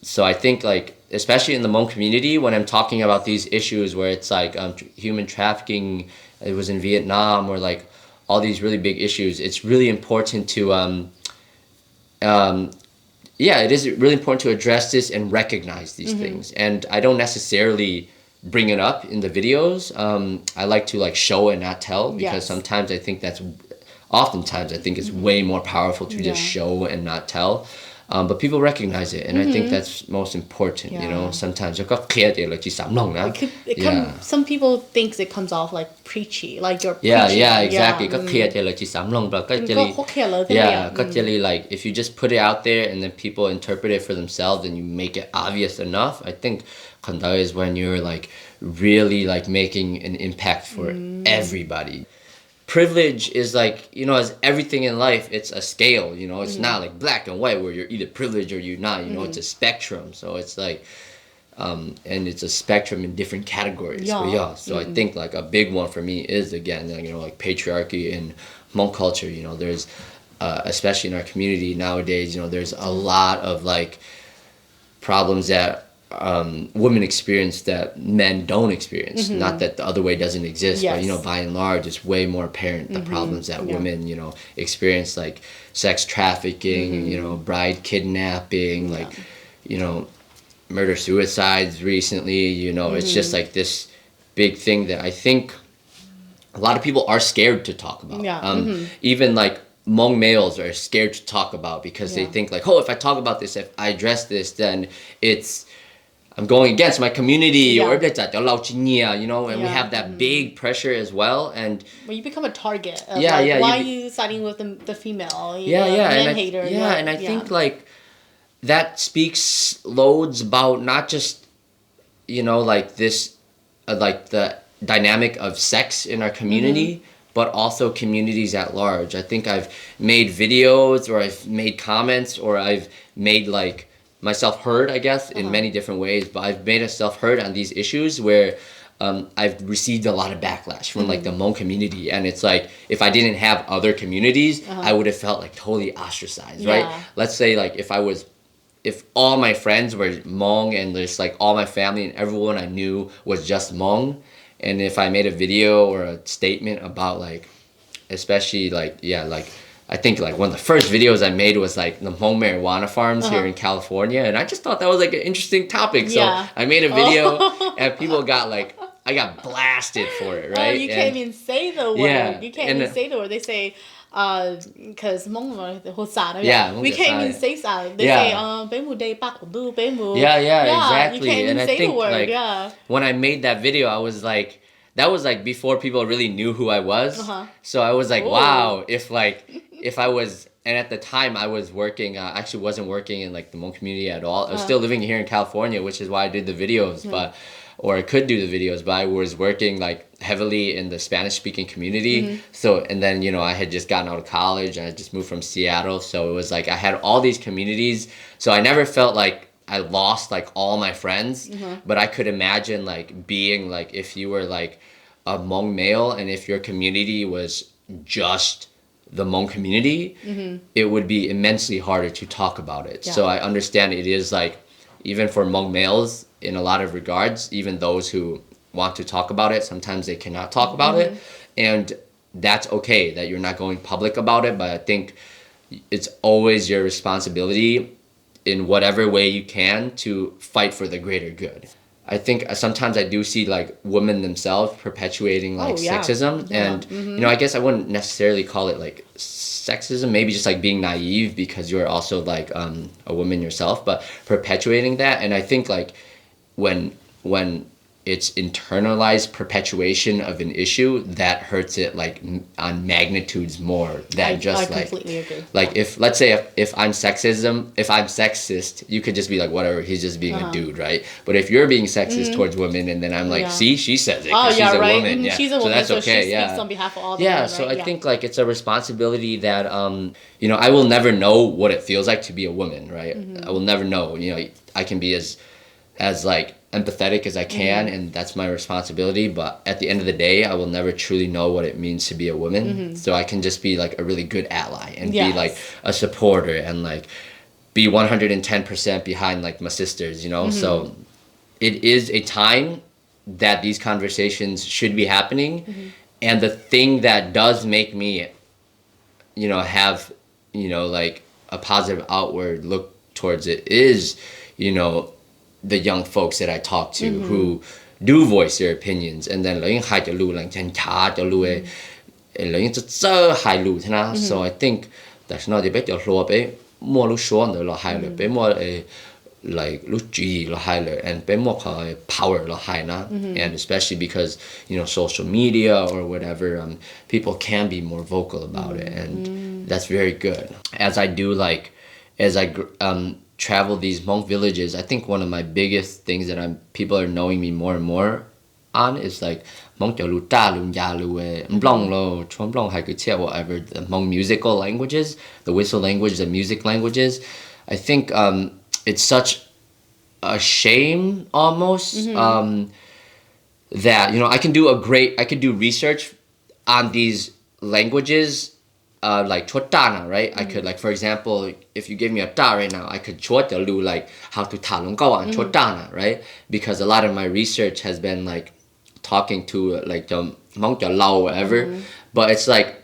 so I think like, especially in the Hmong community, when I'm talking about these issues where it's like human trafficking, it was in Vietnam, or like all these really big issues, it's really important to yeah, it is really important to address this and recognize these things. And I don't necessarily bring it up in the videos. I like to like show and not tell, because sometimes I think oftentimes I think it's way more powerful to just show and not tell. But people recognize it, and I think that's most important. You know, sometimes some people thinks it comes off like preachy, like you're yeah, preaching. yeah, exactly. Like if you just put it out there and then people interpret it for themselves and you make it obvious enough, I think kanda is when you're like really like making an impact for everybody. Privilege is like, you know, as everything in life, it's a scale, you know, it's not like black and white where you're either privileged or you're not, you know, it's a spectrum. So it's like, and it's a spectrum in different categories. So I think like a big one for me is, again, you know, like patriarchy in Hmong culture. You know, there's, especially in our community nowadays, you know, there's a lot of like problems that women experience that men don't experience. Not that the other way doesn't exist, but, you know, by and large, it's way more apparent the problems that women, you know, experience, like sex trafficking, you know, bride kidnapping, like, you know, murder suicides recently. You know, it's just like this big thing that I think a lot of people are scared to talk about. Even like Hmong males are scared to talk about, because they think like, oh, if I talk about this, if I address this, then I'm going against my community, or you know, and we have that big pressure as well. And well, you become a target of why are you siding with the female? Man hater. And I think like that speaks loads about not just, you know, like this, like the dynamic of sex in our community, but also communities at large. I think I've made videos, or I've made comments, or I've made like myself heard, I guess, in many different ways, but I've made myself heard on these issues where I've received a lot of backlash from like the Hmong community. And it's like, if I didn't have other communities, I would have felt like totally ostracized, right? Let's say like if all my friends were Hmong, and there's like all my family and everyone I knew was just Hmong, and if I made a video or a statement about like, especially like, I think like one of the first videos I made was like the Hmong marijuana farms here in California, and I just thought that was like an interesting topic. So I made a video and people got like, I got blasted for it, right? Oh, you can't even say the word. You can't even say the word. They say, because we can't even say that. They say, exactly. You can't even say the word. Like, when I made that video, I was like, that was like before people really knew who I was. So I was like, wow, if I was, and at the time I was working, actually wasn't working in like the Hmong community at all. I was still living here in California, which is why I did the videos, or I could do the videos, but I was working like heavily in the Spanish speaking community. So, and then, you know, I had just gotten out of college and I just moved from Seattle. So it was like, I had all these communities. So I never felt like I lost like all my friends, but I could imagine like being like, if you were like a Hmong male and if your community was just the Hmong community, it would be immensely harder to talk about it. So I understand it is like, even for Hmong males in a lot of regards, even those who want to talk about it, sometimes they cannot talk about it. And that's okay that you're not going public about it, but I think it's always your responsibility in whatever way you can to fight for the greater good. I think sometimes I do see like women themselves perpetuating like sexism, and you know, I guess I wouldn't necessarily call it like sexism, maybe just like being naive because you're also like a woman yourself, but perpetuating that. And I think like when it's internalized perpetuation of an issue, that hurts it like on magnitudes more than I completely agree. Like if, let's say if I'm sexist, you could just be like, whatever, he's just being a dude, right? But if you're being sexist towards women, and then I'm like, see, she says it, she's a woman. She's a woman, so that's okay. She speaks on behalf of all the women, so I think like it's a responsibility that, you know, I will never know what it feels like to be a woman, right? I will never know, you know, I can be as like empathetic as I can, and that's my responsibility, but at the end of the day I will never truly know what it means to be a woman. So I can just be like a really good ally and be like a supporter and like be 110% behind like my sisters, you know. So it is a time that these conversations should be happening, and the thing that does make me, you know, have, you know, like a positive outward look towards it is, you know, the young folks that I talk to who do voice their opinions, and then like hai cho lu like chen cha cho lu e like so hai lu thana. So I think that's not the best your lo be more lu shon the lo hai le be more like lu ji lo hai le and be more power lo hai na. And especially because, you know, social media or whatever, people can be more vocal about it, and that's very good. As I do like as I travel these Hmong villages, I think one of my biggest things that people are knowing me more and more on is like Hmong cho lu ta lu ya lu mblong lo chom blong hai ku whatever, the Hmong musical languages, the whistle language, the music languages. I think it's such a shame almost that, you know, I can do research on these languages like chotana, right? I could, like, for example, if you give me a ta right now, I could chotalu like how to talung on chotana, right? Because a lot of my research has been like talking to like the Hmong lao whatever. But it's like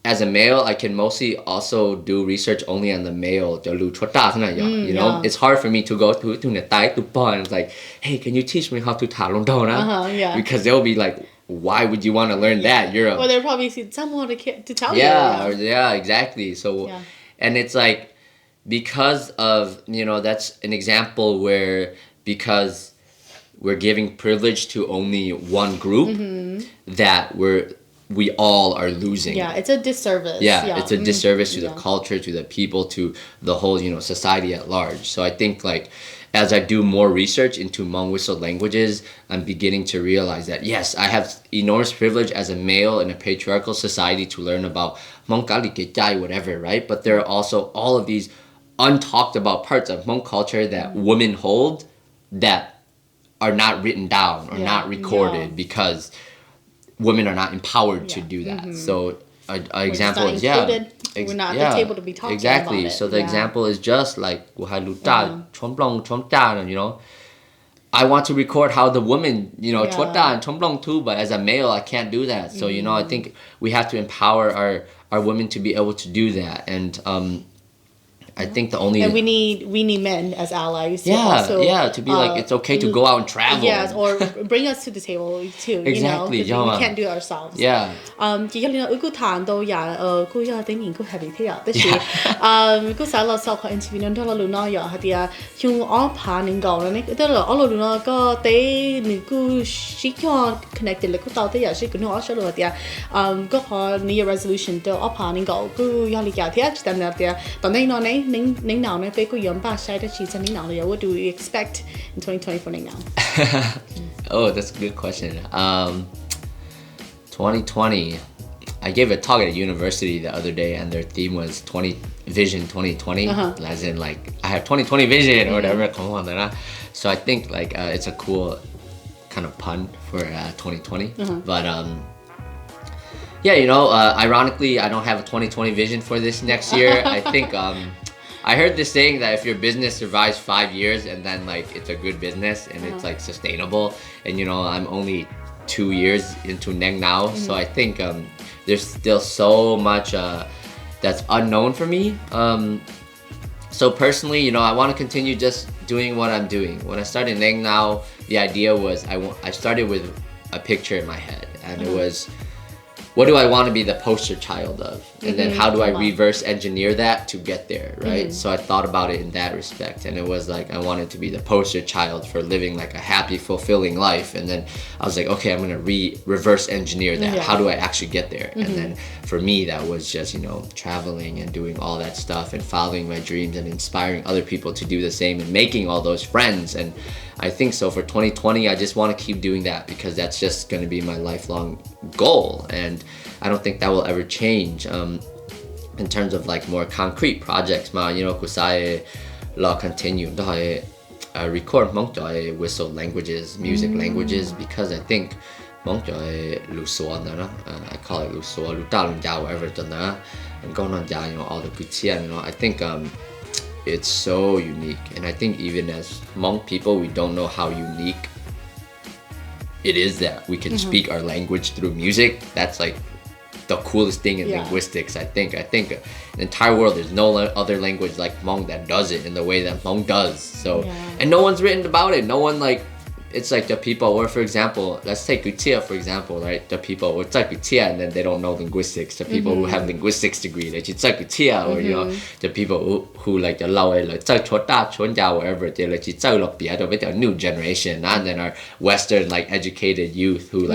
as a male, I can mostly also do research only on the male lu chota, you know. It's hard for me to go to the tai to and it's like, hey, can you teach me how to talung dona? Because they'll be like, why would you want to learn that? You're well, they'll probably see someone to tell you. Yeah, exactly. So, and it's like, because of, you know, that's an example where, because we're giving privilege to only one group, that we all are losing. Yeah, it's a disservice. It's a disservice to the culture, to the people, to the whole, you know, society at large. So I think, like, as I do more research into Hmong whistle languages, I'm beginning to realize that, yes, I have enormous privilege as a male in a patriarchal society to learn about Hmong kali kechai, whatever, right? But there are also all of these untalked about parts of Hmong culture that women hold that are not written down or not recorded because women are not empowered to do that. So an example is we're not at the table to be talking about it. So the example is just like you know, I want to record how the woman, you know, chota and chomblong too, but as a male I can't do that. So you know, I think we have to empower our women to be able to do that. And I think the only, and we need men as allies to also to be like, it's okay to go out and travel, or bring us to the table too. Exactly, you know, we can't do it ourselves. Chỉ là ước thản đâu cô tính mình cô happy thế đó chứ cô sáng là sau khi interview nó là nó hạt thì chúng ở phá nên gọi là này tức là ở nó có tới mình cô chỉ cho connected là cô tao tới chỉ cô nó ở chỗ là thì có họ new resolution tới ở phá nên gọi cô lý giải thế chứ tao thì tao đây nó này NengNow này cô yếm ba sai đó chỉ cho NengNow là what do we expect in 2020 for NengNow? Oh, that's a good question. 2020, I gave a talk at a university the other day, and their theme was Vision 2020, as in like I have 2020 vision or whatever. Come on, so I think like it's a cool kind of pun for 2020. But yeah, you know, ironically, I don't have a 2020 vision for this next year. I think I heard this saying that if your business survives 5 years and then like it's a good business and it's like sustainable, and you know, I'm only 2 years into NengNow, so I think there's still so much that's unknown for me. So personally, you know, I want to continue just doing what I'm doing. When I started NengNow, the idea was I started with a picture in my head, and it was, what do I want to be the poster child of? And then how do I reverse engineer that to get there, right? So I thought about it in that respect, and it was like I wanted to be the poster child for living like a happy, fulfilling life. And then I was like, okay, I'm gonna reverse engineer that. How do I actually get there? And then for me, that was just, you know, traveling and doing all that stuff and following my dreams and inspiring other people to do the same and making all those friends. And I think so for 2020, I just want to keep doing that because that's just going to be my lifelong goal, and I don't think that will ever change. In terms of like more concrete projects, you know, kusai la continue to record Hmong joy whistle languages, music languages, because I think Hmong joy lusuan I call it lusuan lutalun jao everton and going on down, you know, all the kutia, you know, I think it's so unique. And I think even as Hmong people, we don't know how unique it is that we can speak our language through music. That's like the coolest thing in linguistics. I think the entire world, there's no other language like Hmong that does it in the way that Hmong does. So and no one's written about it. No one like, it's like the people where, for example, let's take Gutia for example, right? The people who take Gutia and then they don't know linguistics. The people who have linguistics degree, they just take Gutia, or you know, the people who like the low like whatever, they like the new generation, and then our Western like educated youth who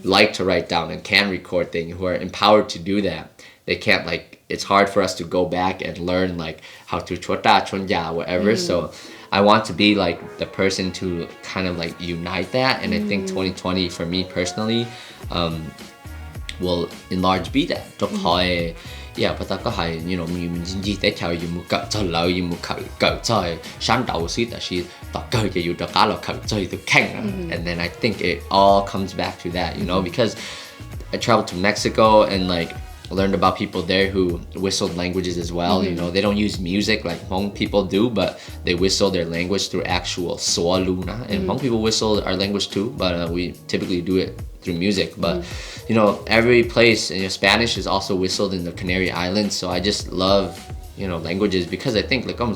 like to write down and can record things, who are empowered to do that. They can't like, it's hard for us to go back and learn like how to whatever. So I want to be like the person to kind of like unite that, and I think 2020 for me personally will in large be that. But that có hay, you know, mình chỉ tới theo you mu cỡ cho lâu you mu cỡ cho sáng đầu xí ta xí ta cỡ cho you ta cá lo cỡ cho you to keng, and then I think it all comes back to that, you know, because I traveled to Mexico and like learned about people there who whistled languages as well. You know, they don't use music like Hmong people do, but they whistle their language through actual soa luna. And Hmong people whistle our language too, but we typically do it through music. But you know, every place, you know, Spanish is also whistled in the Canary Islands. So I just love, you know, languages, because I think like and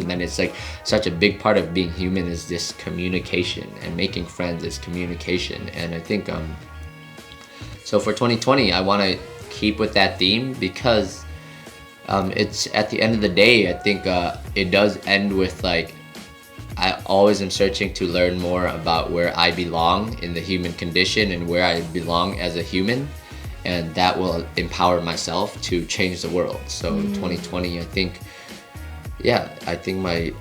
then it's like such a big part of being human is this communication, and making friends is communication. And I think so for 2020, I want to keep with that theme, because it's at the end of the day, I think it does end with like, I always am searching to learn more about where I belong in the human condition and where I belong as a human, and that will empower myself to change the world. So 2020, I think my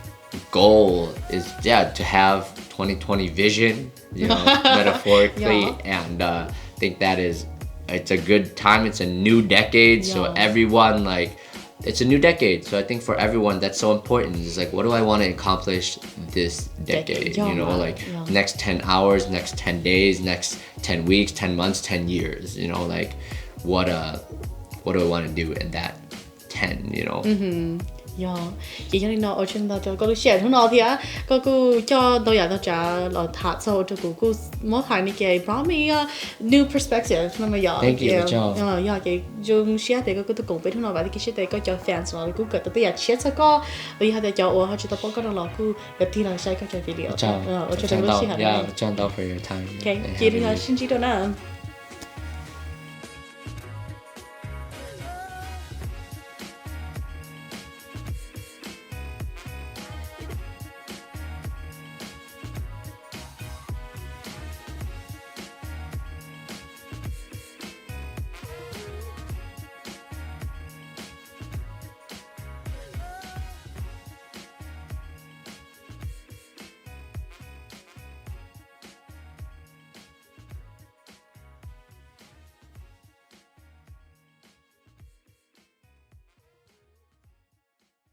goal is to have 2020 vision, you know, metaphorically, and I think that is, it's a good time. It's a new decade, so everyone like, it's a new decade, so I think for everyone that's so important. It's like, what do I want to accomplish this decade? You know, like next 10 hours, next 10 days, next 10 weeks, 10 months, 10 years, you know, like what do I want to do in that 10, you know? Vậy cho nên nó ở trên đó cho cô share thằng nó thì á cô cho tôi giờ tôi trả là thắt sau cho cô mỗi hai này cái brought me a new perspective nó mà giờ cái dùng share thì cô tôi cùng với thằng nó và cái share thì có cho fans nó cô cái tôi giờ share cho cô bây giờ thì cho họ chỉ tập có nó là cô cái thì là sai cái video ở cho tôi share John, for your time. Okay, chị đi xin chị đâu nè.